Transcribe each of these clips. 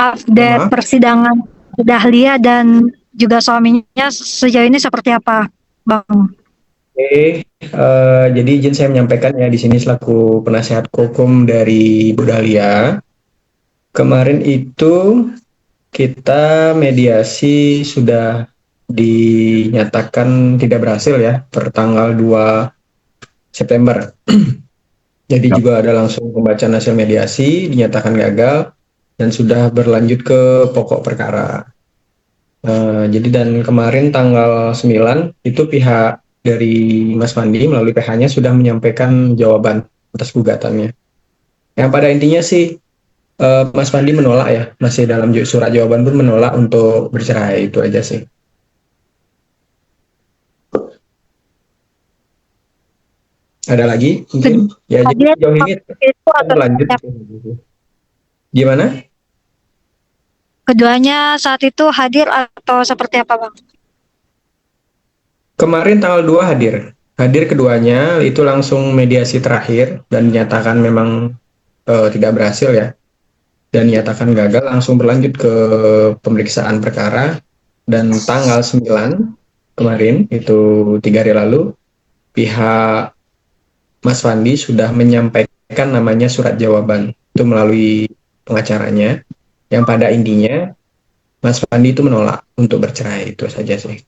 update Maaf. persidangan Dahlia dan juga suaminya sejauh ini seperti apa, Bang? Oke, jadi izin saya menyampaikan ya di sini selaku penasihat hukum dari Bu Dahlia. Kemarin itu kita mediasi sudah dinyatakan tidak berhasil ya per tanggal 2 September. Jadi Ya. juga ada langsung pembacaan hasil mediasi dinyatakan gagal dan sudah berlanjut ke pokok perkara. Jadi dan kemarin tanggal 9 itu pihak dari Mas Fandi melalui PH-nya sudah menyampaikan jawaban atas gugatannya. Yang pada intinya sih Mas Fandi menolak ya, masih dalam surat jawaban pun menolak untuk bercerai, itu aja sih. Ada lagi mungkin? Ya jadi Hadir sejauh ini itu kita atau berlanjut. Gimana? keduanya saat itu hadir atau seperti apa, Bang? Kemarin tanggal 2 hadir. Hadir keduanya itu langsung mediasi terakhir dan dinyatakan memang tidak berhasil ya. Dan dinyatakan gagal langsung berlanjut ke pemeriksaan perkara dan tanggal 9 kemarin itu 3 hari lalu pihak Mas Fandi sudah menyampaikan namanya surat jawaban itu melalui pengacaranya yang pada intinya Mas Fandi itu menolak untuk bercerai, itu saja sih.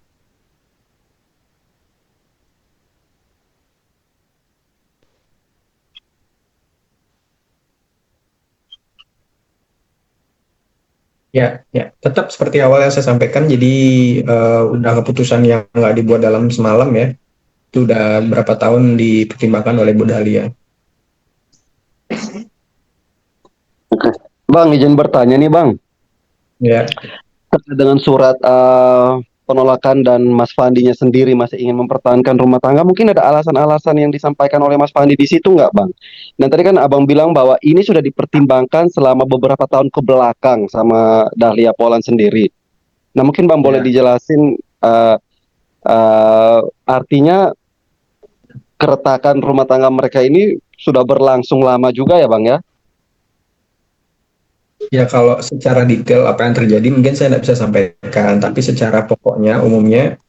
Ya, tetap seperti awal yang saya sampaikan. Jadi udah keputusan yang nggak dibuat dalam semalam ya. Itu udah berapa tahun dipertimbangkan oleh Bu Dahlia. Oke. Bang, izin bertanya nih Bang. Ya, Terkait dengan surat penolakan dan Mas Fandinya sendiri masih ingin mempertahankan rumah tangga, mungkin ada alasan-alasan yang disampaikan oleh Mas Fandi di situ nggak Bang? Dan tadi kan Abang bilang bahwa ini sudah dipertimbangkan selama beberapa tahun ke belakang sama Dahlia Poland sendiri. Nah mungkin Bang boleh ya. dijelasin artinya keretakan rumah tangga mereka ini sudah berlangsung lama juga ya Bang ya? Ya kalau secara detail apa yang terjadi mungkin saya tidak bisa sampaikan, tapi secara pokoknya umumnya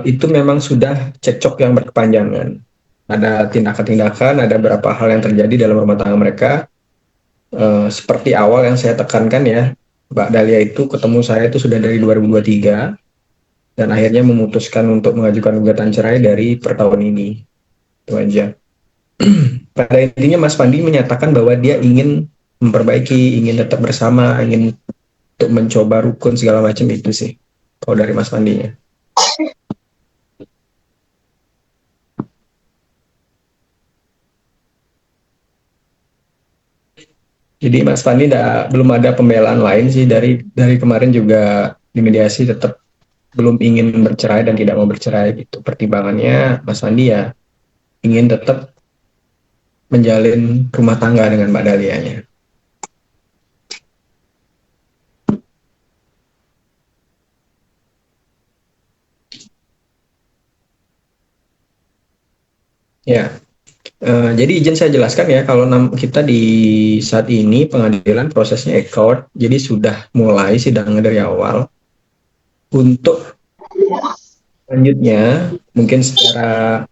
itu memang sudah cekcok yang berkepanjangan. Ada tindakan-tindakan, ada beberapa hal yang terjadi dalam rumah tangga mereka. Seperti awal yang saya tekankan ya, Mbak Dahlia itu ketemu saya itu sudah dari 2023 dan akhirnya memutuskan untuk mengajukan gugatan cerai dari per tahun ini. Itu aja. Pada intinya Mas Fandi menyatakan bahwa dia ingin memperbaiki, ingin tetap bersama, ingin untuk mencoba rukun segala macam, itu sih kalau dari Mas Fandinya. Jadi Mas Fandi belum ada pembelaan lain sih dari kemarin juga di mediasi tetap belum ingin bercerai dan tidak mau bercerai gitu. Pertimbangannya Mas Fandi ya ingin tetap menjalin rumah tangga dengan Mbak Dahlianya. Ya, jadi izin saya jelaskan ya, kalau kita di saat ini pengadilan prosesnya e-court, jadi sudah mulai sidangnya dari awal. Untuk selanjutnya, mungkin secara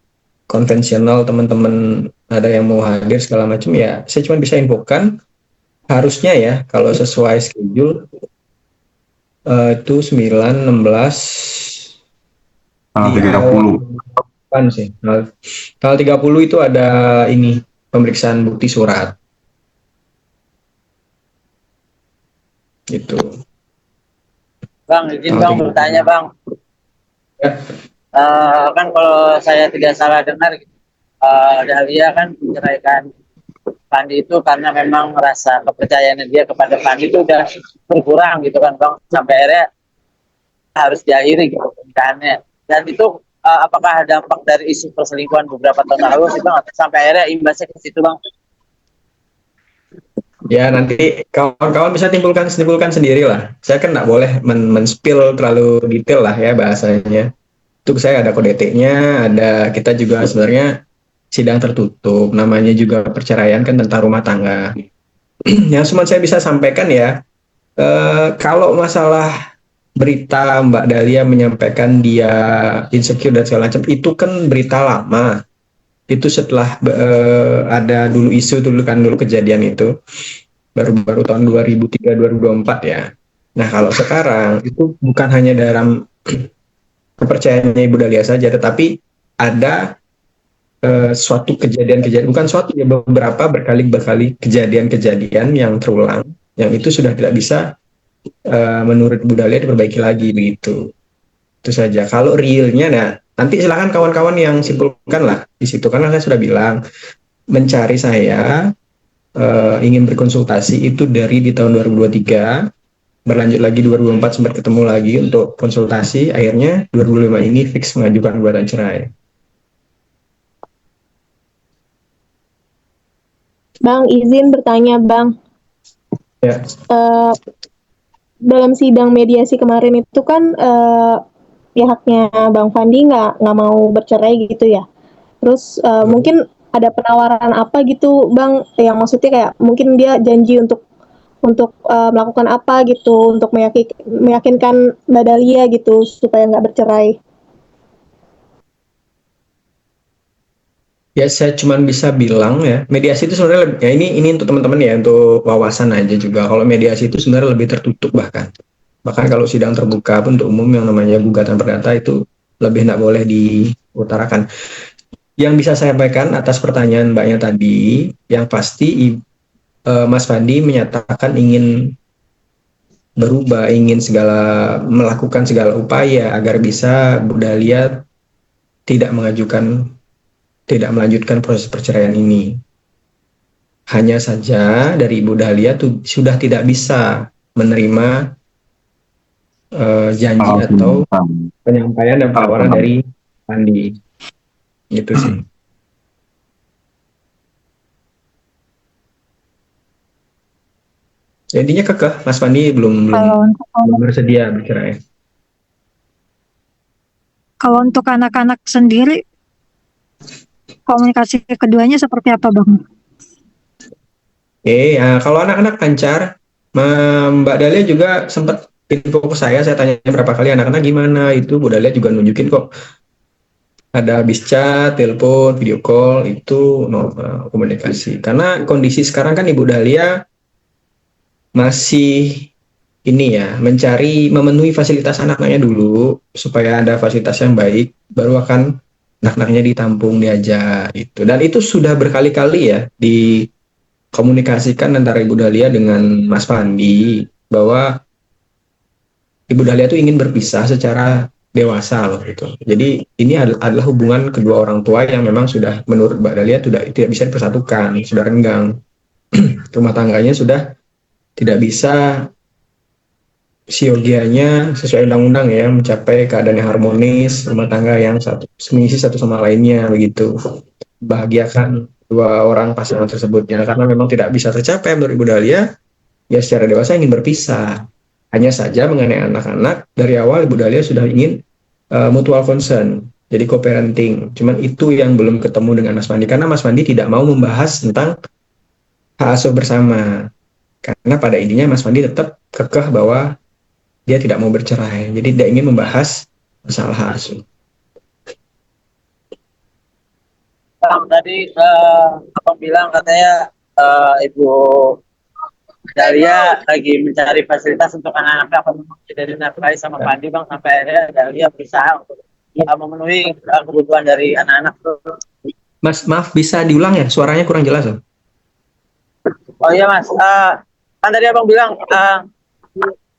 konvensional teman-teman ada yang mau hadir segala macam ya, saya cuma bisa infokan harusnya ya kalau sesuai schedule itu 9, 16 di 30. depan sih. Tanggal 30 itu ada ini pemeriksaan bukti surat. Gitu. Bang, izin Bang bertanya Bang. Ya. Kan kalau saya tidak salah dengar, Dahlia kan menceraikan Fandi itu karena memang rasa kepercayaan dia kepada Fandi itu udah berkurang gitu kan Bang, sampai akhirnya harus diakhiri gitu pernikahannya. Dan itu apakah ada dampak dari isu perselingkuhan beberapa tahun lalu sih Bang, sampai akhirnya imbasnya ke situ Bang? Ya nanti kawan-kawan bisa simpulkan sendiri lah. Saya kan nggak boleh men-spill terlalu detail lah ya bahasanya. Itu saya ada kode etiknya, ada kita juga sebenarnya sidang tertutup. Namanya juga perceraian kan tentang rumah tangga. Yang cuma saya bisa sampaikan ya, Kalau masalah berita Mbak Dahlia menyampaikan dia insecure dan segala macam, itu kan berita lama. Itu setelah ada dulu isu dulu kan, dulu kejadian itu baru-baru tahun 2003 2024 ya. Nah, kalau sekarang itu bukan hanya dalam kepercayaannya Ibu Dahlia saja, tetapi ada suatu kejadian-kejadian, bukan suatu ya, beberapa berkali-kali kejadian-kejadian yang terulang, yang itu sudah tidak bisa menurut Ibu Dahlia diperbaiki lagi begitu. Itu saja. Kalau realnya, nah nanti silakan kawan-kawan yang simpulkan lah di situ, karena saya sudah bilang mencari saya ingin berkonsultasi itu dari di tahun 2023, berlanjut lagi 2024 sempat ketemu lagi untuk konsultasi, akhirnya 2005 ini fix mengajukan gugatan cerai. Bang, izin bertanya, Bang. Ya. Dalam sidang mediasi kemarin itu kan pihaknya Bang Fandi nggak mau bercerai gitu ya. Terus mungkin ada penawaran apa gitu, Bang? Yang maksudnya kayak mungkin dia janji untuk melakukan apa gitu untuk meyakinkan Mbak Dahlia gitu supaya nggak bercerai. Ya, saya cuma bisa bilang ya, mediasi itu sebenarnya ya ini untuk teman-teman ya, untuk wawasan aja juga. Kalau mediasi itu sebenarnya lebih tertutup bahkan kalau sidang terbuka pun untuk umum yang namanya gugatan perdata itu lebih tidak boleh diutarakan. Yang bisa saya sampaikan atas pertanyaan Mbaknya tadi, yang pasti Mas Fandi menyatakan ingin berubah, ingin melakukan segala upaya agar bisa Bu Dahlia tidak melanjutkan proses perceraian ini. Hanya saja dari Ibu Dahlia sudah tidak bisa menerima janji atau penyampaian dan tawaran dari Fandi. Gitu sih. Intinya kekeh, Mas Fandi belum bersedia bercerai. Kalau untuk anak-anak sendiri, komunikasi keduanya seperti apa, Bang? Oke, ya, kalau anak-anak lancar, Mbak Dahlia juga sempat info ke saya tanya berapa kali anak-anak gimana, itu Bu Dahlia juga nunjukin kok. Ada bis chat, telepon, video call, itu normal komunikasi. Karena kondisi sekarang kan Ibu Dahlia masih memenuhi fasilitas anak-anaknya dulu, supaya ada fasilitas yang baik, baru akan anak-anaknya ditampung, diajak itu. Dan itu sudah berkali-kali ya dikomunikasikan antara Ibu Dahlia dengan Mas Fandi, bahwa Ibu Dahlia itu ingin berpisah secara dewasa loh gitu. Jadi ini adalah hubungan kedua orang tua yang memang sudah menurut Mbak Dahlia tidak bisa dipersatukan, sudah renggang. Rumah tangganya sudah tidak bisa siogianya sesuai undang-undang ya, mencapai keadaan yang harmonis, rumah tangga yang mengisi satu sama lainnya begitu, bahagiakan dua orang pasangan tersebut ya. Karena memang tidak bisa tercapai menurut Ibu Dahlia, ya secara dewasa ingin berpisah. Hanya saja mengenai anak-anak, dari awal Ibu Dahlia sudah ingin mutual concern, jadi co-parenting. Cuman itu yang belum ketemu dengan Mas Fandi, karena Mas Fandi tidak mau membahas tentang hak asuh bersama. Karena pada intinya Mas Fandi tetap kekeh bahwa dia tidak mau bercerai, jadi tidak ingin membahas masalah hak asuh. Tadi abang bilang katanya Ibu Dahlia lagi mencari fasilitas untuk anak-anaknya, apa memang tidak dinafkahi sama Fandi, Bang, sampai akhirnya Dahlia berusaha untuk memenuhi kebutuhan dari anak-anak tuh. Mas, maaf bisa diulang ya, suaranya kurang jelas loh. Oh iya Mas, kan tadi abang bilang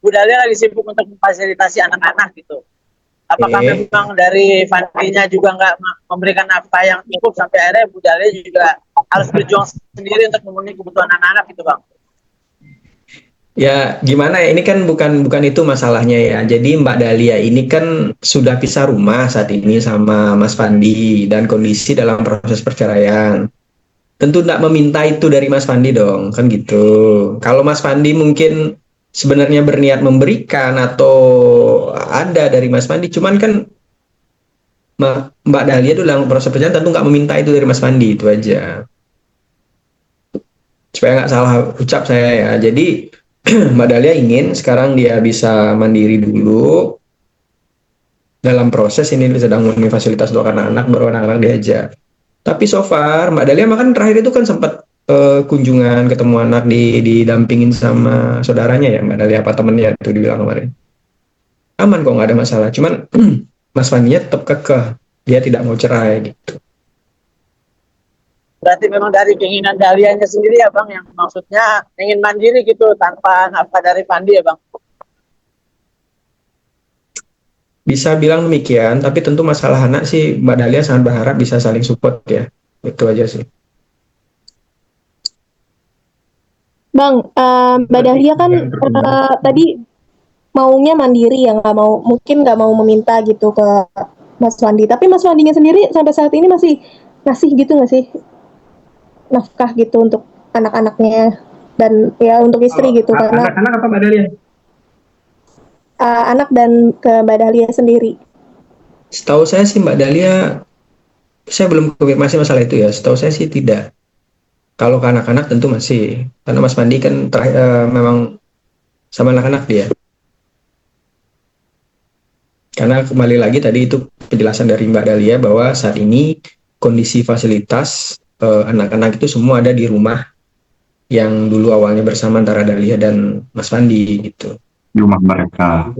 Bu Dahlia lagi sibuk untuk memfasilitasi anak-anak gitu. Apakah memang dari Fandinya juga nggak memberikan nafkah yang cukup sampai akhirnya Bu Dahlia juga harus berjuang sendiri untuk memenuhi kebutuhan anak-anak gitu, Bang? Ya gimana ya, ini kan bukan itu masalahnya ya. Jadi Mbak Dahlia ini kan sudah pisah rumah saat ini sama Mas Fandi, dan kondisi dalam proses perceraian. Tentu tidak meminta itu dari Mas Fandi dong, kan gitu. Kalau Mas Fandi mungkin sebenarnya berniat memberikan atau ada dari Mas Fandi, cuman kan Mbak Dahlia itu dalam proses perceraian tentu nggak meminta itu dari Mas Fandi, itu aja. Supaya nggak salah ucap saya ya. Jadi Mbak Dahlia ingin sekarang dia bisa mandiri dulu. Dalam proses ini sedang memenuhi fasilitas untuk anak-anak, baru anak-anak diajak. Tapi so far Mbak Dahlia makan terakhir itu kan sempat kunjungan ketemu anak didampingin sama saudaranya ya Mbak Dahlia apa temennya itu dibilang kemarin. Aman kok nggak ada masalah. Cuman Mas Fandinya tetap kekeh dia tidak mau cerai gitu. Berarti memang dari keinginan Dahlianya sendiri ya Bang, yang maksudnya ingin mandiri gitu tanpa nafkah dari Fandi ya Bang. Bisa bilang demikian, tapi tentu masalah anak sih Mbak Dahlia sangat berharap bisa saling support ya. Itu aja sih. Bang, Mbak Dahlia kan tadi maunya mandiri ya, mungkin nggak mau meminta gitu ke Mas Wandi. Tapi Mas Wandinya sendiri sampai saat ini masih ngasih gitu nggak sih nafkah gitu untuk anak-anaknya dan ya untuk istri gitu, karena Anak-anak apa Mbak Dahlia? anak dan ke Mbak Dahlia sendiri. Setahu saya sih Mbak Dahlia, saya belum konfirmasi masalah itu ya. Setahu saya sih tidak. Kalau ke anak-anak tentu masih, karena Mas Fandi kan memang sama anak-anak dia. Karena kembali lagi tadi itu penjelasan dari Mbak Dahlia bahwa saat ini kondisi fasilitas anak-anak itu semua ada di rumah yang dulu awalnya bersama antara Dahlia dan Mas Fandi gitu. Di rumah mereka.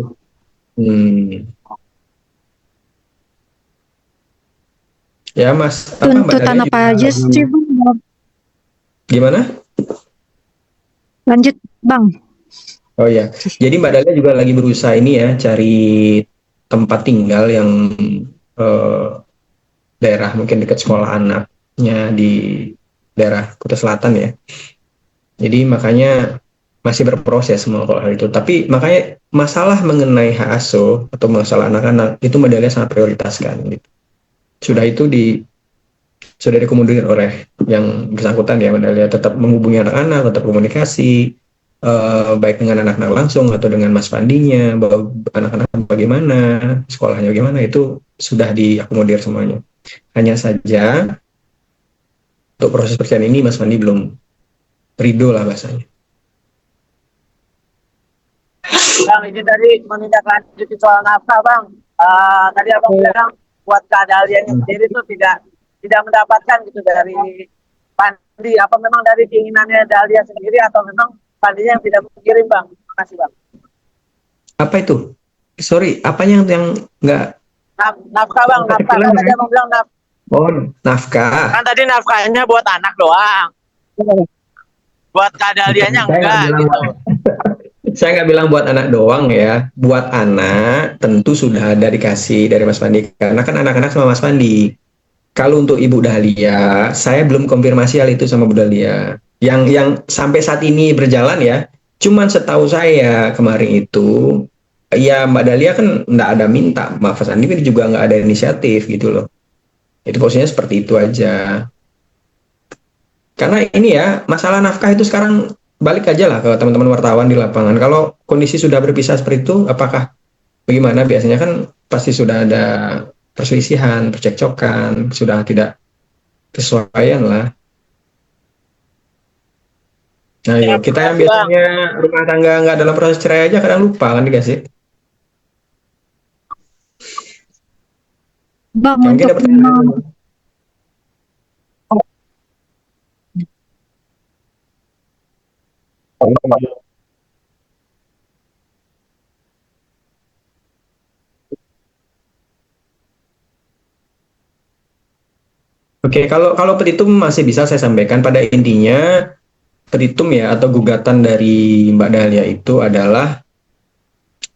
Ya Mas, apa Mbak Tuntutan Dahlia apa juga aja sih Bang? gimana? Lanjut Bang. Oh ya, jadi Mbak Dahlia juga lagi berusaha ini ya, cari tempat tinggal yang daerah mungkin dekat sekolah anaknya di daerah Kuta Selatan ya. Jadi makanya masih berproses semua kalau hal itu. Tapi makanya masalah mengenai hak asuh atau masalah anak-anak itu Mbak Dahlia sangat prioritaskan. Gitu. Sudah dikomodir oleh yang bersangkutan ya Mbak Dahlia tetap menghubungi anak-anak, tetap komunikasi baik dengan anak-anak langsung atau dengan Mas Fandinya, bahwa anak-anak bagaimana, sekolahnya bagaimana, itu sudah diakomodir semuanya. Hanya saja untuk proses perceraian ini Mas Fandi belum ridho lah bahasanya. Bang, ini tadi menindaklanjuti soal nafkah Bang. Tadi Abang bilang buat Kak Dahlianya sendiri tuh tidak mendapatkan gitu dari Fandi. Apa memang dari keinginannya Dahlia sendiri atau memang Fandinya yang tidak mengirim Bang? Terima kasih Bang. Apa itu? Sorry, apanya yang nggak? Nafkah Bang, nafkah. Kan tadi Abang bilang nafkah. Oh, nafkah. Kan tadi nafkahnya buat anak doang. Buat Kak Dahlianya enggak gitu. Saya nggak bilang buat anak doang ya. Buat anak tentu sudah ada dikasih dari Mas Fandi. Karena kan anak-anak sama Mas Fandi. Kalau untuk Ibu Dahlia, saya belum konfirmasi hal itu sama Bu Dahlia. Yang sampai saat ini berjalan ya, cuman setahu saya kemarin itu, ya Mbak Dahlia kan nggak ada minta, Mas Fandi juga nggak ada inisiatif gitu loh. Itu posisinya seperti itu aja. Karena ini ya, masalah nafkah itu sekarang balik aja lah ke teman-teman wartawan di lapangan. Kalau kondisi sudah berpisah seperti itu, apakah bagaimana? Biasanya kan pasti sudah ada perselisihan, percekcokan, sudah tidak kesesuaian lah. Nah, ya, kita yang biasanya rumah tangga nggak dalam proses cerai aja kadang lupa kan dikasih. Bang, Mungkin untuk dapat Oke, kalau petitum masih bisa saya sampaikan pada intinya petitum ya atau gugatan dari Mbak Dahlia itu adalah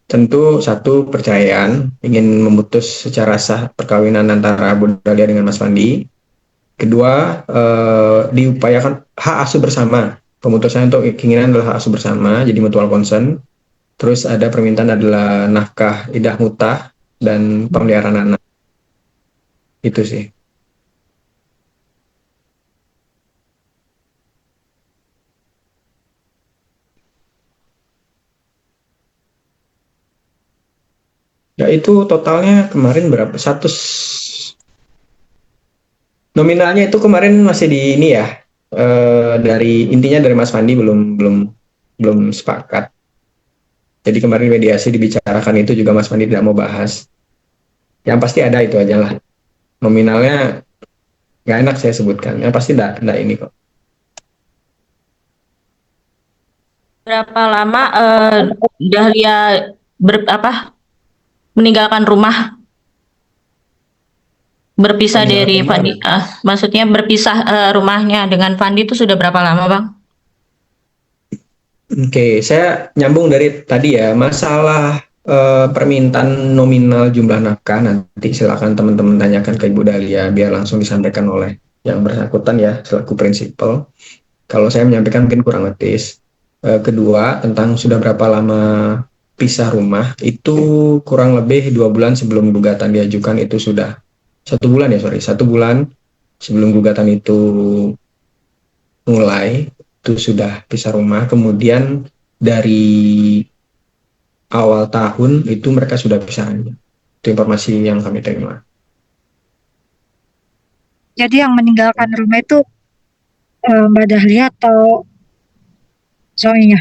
tentu satu perceraian, ingin memutus secara sah perkawinan antara Bu Dahlia dengan Mas Fandi. Kedua, diupayakan hak asuh bersama. Pemutusan untuk keinginan adalah hak asuh bersama, jadi mutual consent. Terus ada permintaan adalah nafkah idah mutah dan pemeliharaan anak. Itu sih. Ya itu totalnya kemarin berapa? Nominalnya itu kemarin masih di ini ya. Dari intinya dari Mas Fandi belum belum sepakat. Jadi kemarin mediasi dibicarakan itu juga Mas Fandi tidak mau bahas. Yang pasti ada itu aja lah. Nominalnya nggak enak saya sebutkan. Yang pasti enggak ini kok. Berapa lama Dahlia meninggalkan rumah, berpisah Meninggalkan dari rumah. Fandi? Maksudnya berpisah rumahnya dengan Fandi itu sudah berapa lama, Bang? Oke, saya nyambung dari tadi ya, masalah permintaan nominal jumlah nafkah nanti silakan teman-teman tanyakan ke Ibu Dahlia biar langsung disampaikan oleh yang bersangkutan ya selaku prinsipal. Kalau saya menyampaikan mungkin kurang etis. Kedua, tentang sudah berapa lama pisah rumah, itu kurang lebih 2 bulan sebelum gugatan diajukan itu sudah 1 bulan ya, 1 bulan sebelum gugatan itu mulai, itu sudah pisah rumah. Kemudian dari awal tahun itu mereka sudah pisah. Itu informasi yang kami terima. Jadi yang meninggalkan rumah itu Mbak Dahlia atau suaminya?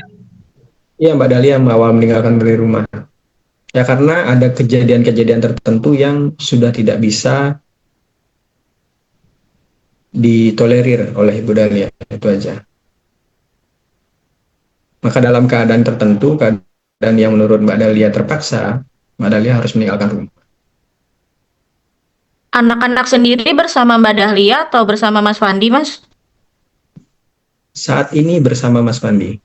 Iya, Mbak Dahlia yang awal meninggalkan dari rumah. Ya karena ada kejadian-kejadian tertentu yang sudah tidak bisa ditolerir oleh Ibu Dahlia, itu aja. Maka dalam keadaan tertentu, keadaan yang menurut Mbak Dahlia terpaksa, Mbak Dahlia harus meninggalkan rumah. Anak-anak sendiri bersama Mbak Dahlia atau bersama Mas Fandi, Mas? Saat ini bersama Mas Fandi.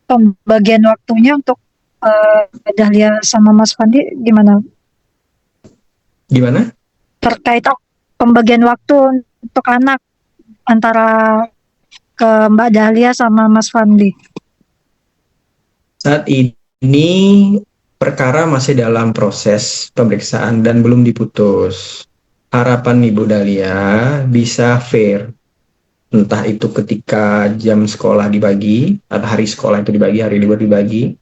Pembagian waktunya untuk Mbak Dahlia sama Mas Fandi gimana? Gimana? Terkait pembagian waktu untuk anak antara ke Mbak Dahlia sama Mas Fandi. Saat ini perkara masih dalam proses pemeriksaan dan belum diputus. Harapan Ibu Dahlia bisa fair. Entah itu ketika jam sekolah dibagi, atau hari sekolah itu dibagi, hari libur dibagi.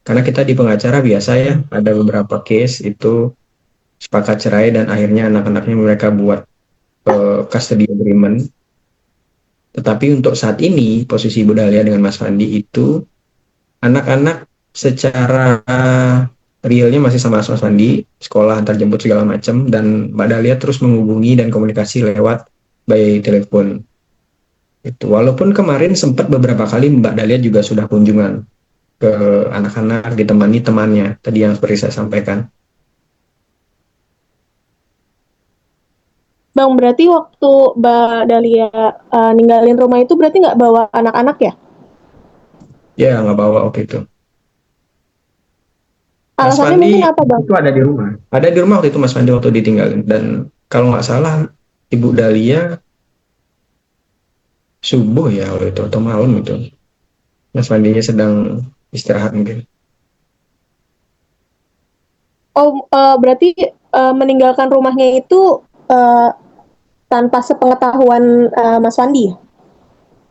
Karena kita di pengacara biasa ya, ada beberapa case itu sepakat cerai dan akhirnya anak-anaknya mereka buat custody agreement. Tetapi untuk saat ini, posisi Ibu Dahlia dengan Mas Fandi itu, anak-anak secara realnya masih sama Mas Fandi, sekolah antar jemput segala macam, dan Mbak Dahlia terus menghubungi dan komunikasi lewat by telepon. Itu walaupun kemarin sempat beberapa kali Mbak Dahlia juga sudah kunjungan ke anak-anak ditemani temannya tadi yang seperti saya sampaikan. Bang, berarti waktu Mbak Dahlia ninggalin rumah itu berarti nggak bawa anak-anak ya? Ya, nggak bawa waktu itu. Mas Alasannya Fandi mungkin apa, Bang? itu ada di rumah. Ada di rumah waktu itu Mas Fandi waktu ditinggalin. Dan kalau nggak salah Ibu Dahlia subuh ya waktu itu atau malam itu. Mas Fandinya sedang istirahat mungkin. Oh, berarti meninggalkan rumahnya itu tanpa sepengetahuan Mas Fandi ya?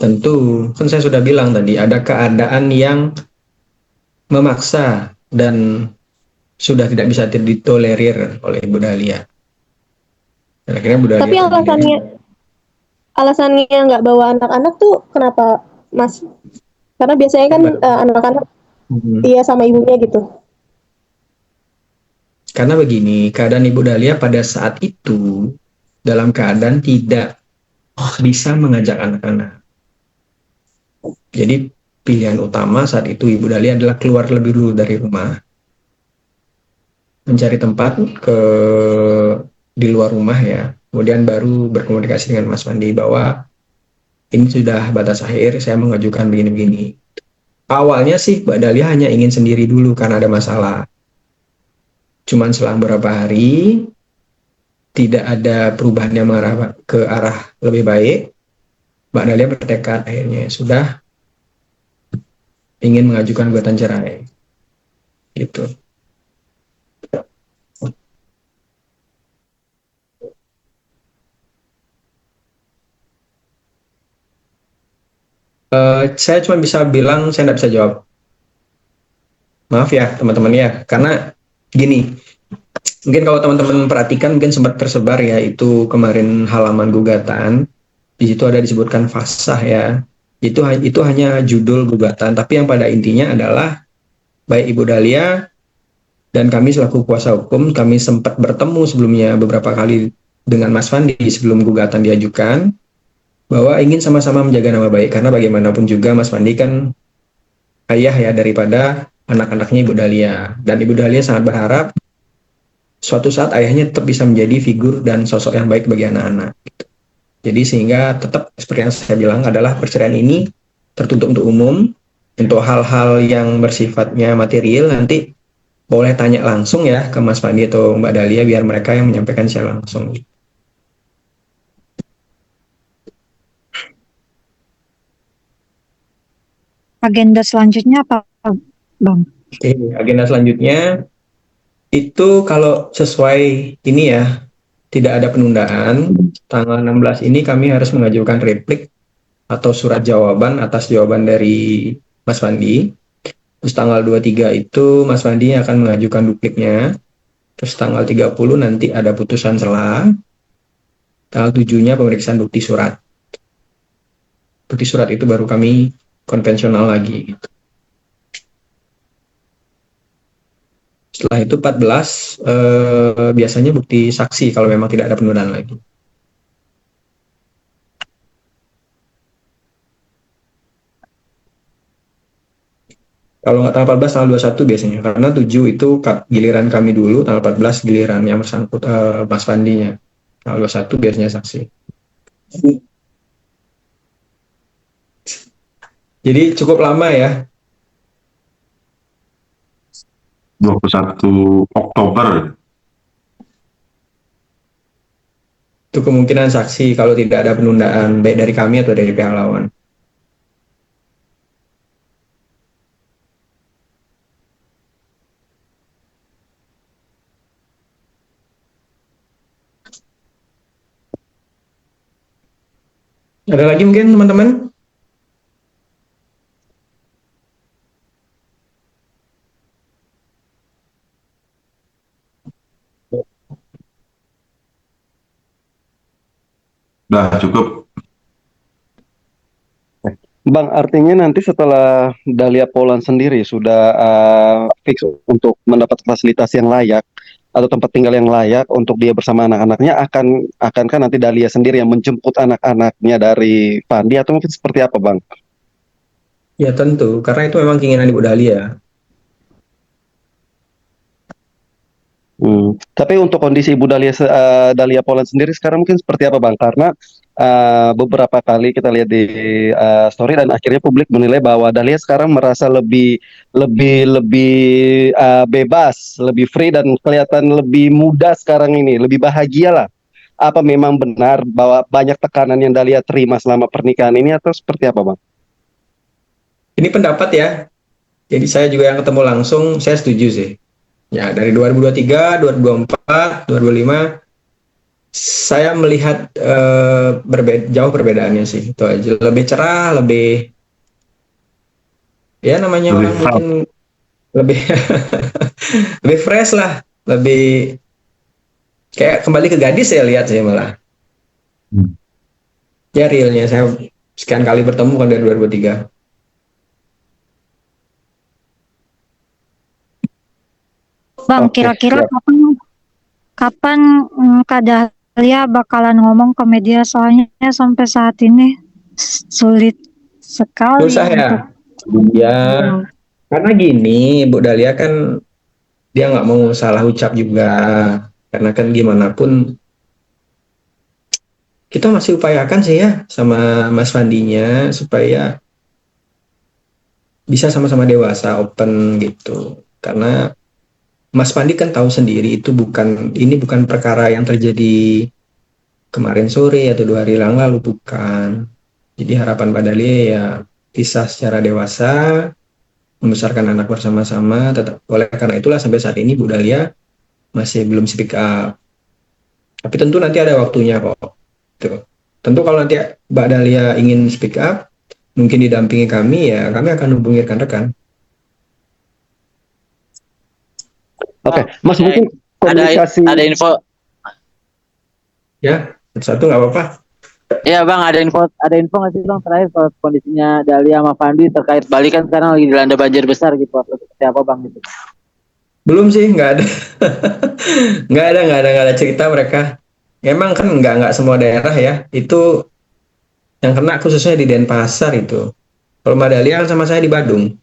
Tentu, kan saya sudah bilang tadi ada keadaan yang memaksa dan sudah tidak bisa ditolerir oleh Ibu Dahlia. Dan akhirnya Ibu Dahlia Tapi alasannya nggak bawa anak-anak tuh kenapa, Mas? Karena biasanya kan anak-anak iya sama ibunya gitu. Karena begini, keadaan Ibu Dahlia pada saat itu dalam keadaan tidak bisa mengajak anak-anak. Jadi pilihan utama saat itu Ibu Dahlia adalah keluar lebih dulu dari rumah, mencari tempat di luar rumah ya, kemudian baru berkomunikasi dengan Mas Fandi bahwa ini sudah batas akhir, saya mengajukan begini-begini. Awalnya sih Mbak Dahlia hanya ingin sendiri dulu karena ada masalah. Cuman selang beberapa hari tidak ada perubahan yang mengarah ke arah lebih baik, Mbak Dahlia bertekad akhirnya sudah ingin mengajukan gugatan cerai. Gitu. Saya cuma bisa bilang saya tidak bisa jawab. Maaf ya teman-teman ya, karena gini, mungkin kalau teman-teman perhatikan mungkin sempat tersebar ya itu kemarin halaman gugatan, di situ ada disebutkan fasah ya, Itu hanya judul gugatan, tapi yang pada intinya adalah baik Ibu Dahlia dan kami selaku kuasa hukum, kami sempat bertemu sebelumnya beberapa kali dengan Mas Fandi sebelum gugatan diajukan, bahwa ingin sama-sama menjaga nama baik, karena bagaimanapun juga Mas Fandi kan ayah ya daripada anak-anaknya Ibu Dahlia, dan Ibu Dahlia sangat berharap suatu saat ayahnya tetap bisa menjadi figur dan sosok yang baik bagi anak-anak. Jadi sehingga tetap seperti yang saya bilang adalah perceraian ini tertutup untuk umum. Untuk hal-hal yang bersifatnya material nanti boleh tanya langsung ya ke Mas Fandi atau Mbak Dahlia, biar mereka yang menyampaikan secara langsung. Agenda selanjutnya apa, Bang? Oke, agenda selanjutnya itu kalau sesuai ini ya, tidak ada penundaan, tanggal 16 ini kami harus mengajukan replik atau surat jawaban atas jawaban dari Mas Fandi. Terus tanggal 23 itu Mas Fandi akan mengajukan dupliknya. Terus tanggal 30 nanti ada putusan selah. Tanggal 7-nya pemeriksaan bukti surat. Bukti surat itu baru kami konvensional lagi. Gitu. Setelah itu 14 biasanya bukti saksi kalau memang tidak ada penundaan lagi. Kalau nggak tanggal 14, tanggal 21 biasanya. Karena 7 itu giliran kami dulu, tanggal 14 giliran yang bersangkut Mas Fandinya. Tanggal 21 biasanya saksi. Jadi cukup lama ya. 21 Oktober. Itu kemungkinan saksi kalau tidak ada penundaan baik dari kami atau dari pihak lawan. Ada lagi mungkin teman-teman? Udah cukup. Bang, artinya nanti setelah Dahlia Poland sendiri sudah fix untuk mendapat fasilitas yang layak atau tempat tinggal yang layak untuk dia bersama anak-anaknya, akankah nanti Dahlia sendiri yang menjemput anak-anaknya dari Fandi atau mungkin seperti apa, Bang? Ya tentu, karena itu memang keinginan Ibu Dahlia. Tapi untuk kondisi Ibu Dahlia Poland sendiri sekarang mungkin seperti apa, Bang? Karena beberapa kali kita lihat di story dan akhirnya publik menilai bahwa Dahlia sekarang merasa lebih lebih bebas, lebih free dan kelihatan lebih muda sekarang ini, lebih bahagia lah. Apa memang benar bahwa banyak tekanan yang Dahlia terima selama pernikahan ini atau seperti apa, Bang? Ini pendapat ya. Jadi saya juga yang ketemu langsung, saya setuju sih. Ya, dari 2023, 2024, 2025, saya melihat jauh perbedaannya sih. Itu aja. Lebih cerah, lebih, ya namanya Lebih orang mungkin lebih lebih fresh lah, lebih kayak kembali ke gadis saya lihat saya malah. Ya realnya saya sekian kali bertemu kan dari 2023. Bang, Oke, kira-kira siap. kapan Kak Dahlia bakalan ngomong ke media, soalnya sampai saat ini sulit sekali Susah ya. untuk Ya, karena gini, Bu Dahlia kan dia nggak mau salah ucap juga. Karena kan gimana pun kita masih upayakan sih ya sama Mas Fandinya supaya bisa sama-sama dewasa, open gitu. Karena Mas Fandi kan tahu sendiri ini bukan perkara yang terjadi kemarin sore atau 2 hari yang lalu, bukan. Jadi harapan Pak Dahlia ya bisa secara dewasa, membesarkan anak bersama-sama. Oleh karena itulah sampai saat ini Bu Dahlia masih belum speak up. Tapi tentu nanti ada waktunya kok. Tuh. Tentu kalau nanti Mbak Dahlia ingin speak up, mungkin didampingi kami, ya kami akan hubungi rekan-rekan. Oke, Mas, mungkin komunikasi ada info Ya, satu nggak apa-apa. Iya bang, ada info nggak sih bang terakhir kalau kondisinya Dahlia sama Fandi terkait Bali kan sekarang lagi dilanda banjir besar gitu, atau seperti apa bang gitu? Belum sih, nggak ada. Nggak ada cerita mereka. Emang kan nggak semua daerah ya. Itu yang kena khususnya di Denpasar itu. Kalau Mbak Dahlia kan sama saya di Badung.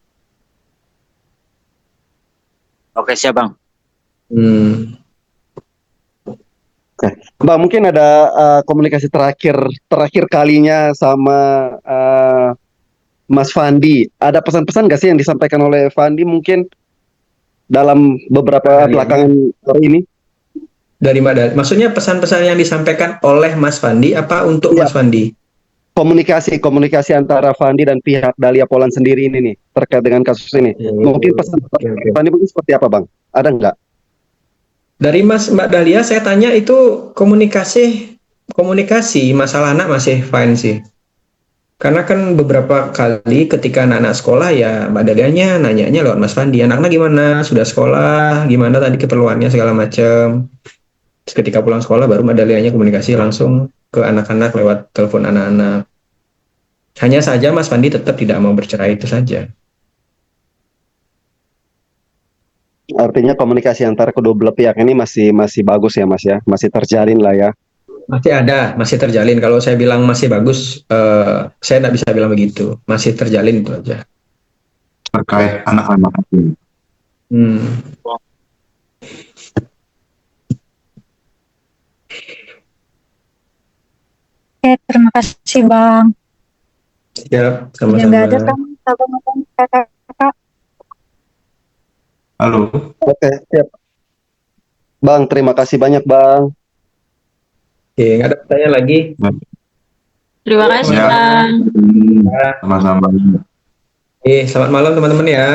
Oke siap bang. Hmm. Bang, mungkin ada komunikasi terakhir kalinya sama Mas Fandi. Ada pesan-pesan nggak sih yang disampaikan oleh Fandi mungkin dalam beberapa Kalian. belakangan hari ini? Dari Mbak Dahlia. Maksudnya pesan-pesan yang disampaikan oleh Mas Fandi apa untuk Iya. Mas Fandi? Komunikasi antara Fandi dan pihak Dahlia Poland sendiri ini nih terkait dengan kasus ini. Mungkin pesan Oke, oke. Fandi mungkin seperti apa, Bang? Ada nggak? Dari Mbak Dahlia saya tanya itu komunikasi masalah anak masih fine sih. Karena kan beberapa kali ketika anak-anak sekolah ya Mbak Dahlianya nanyanya lewat Mas Fandi, anaknya gimana, sudah sekolah, gimana tadi keperluannya segala macam. Terus ketika pulang sekolah baru Mbak Dahlianya komunikasi langsung ke anak-anak lewat telepon anak-anak. Hanya saja Mas Fandi tetap tidak mau bercerai itu saja. Artinya komunikasi antara kedua belah pihak ini masih bagus ya, Mas ya, masih terjalin lah ya. Masih terjalin. Kalau saya bilang masih bagus, saya tidak bisa bilang begitu. Masih terjalin itu aja. terkait anak-anak ini. Hmm. Oke, terima kasih Bang. Siap, Udah nggak ada sama-sama. kan abang-abang kakak-kakak? Halo, Oke, siap. Bang, terima kasih banyak, Bang. Oke, nggak ada pertanyaan lagi. Terima kasih, Ya. Bang. sama-sama. Oke, selamat malam teman-teman ya.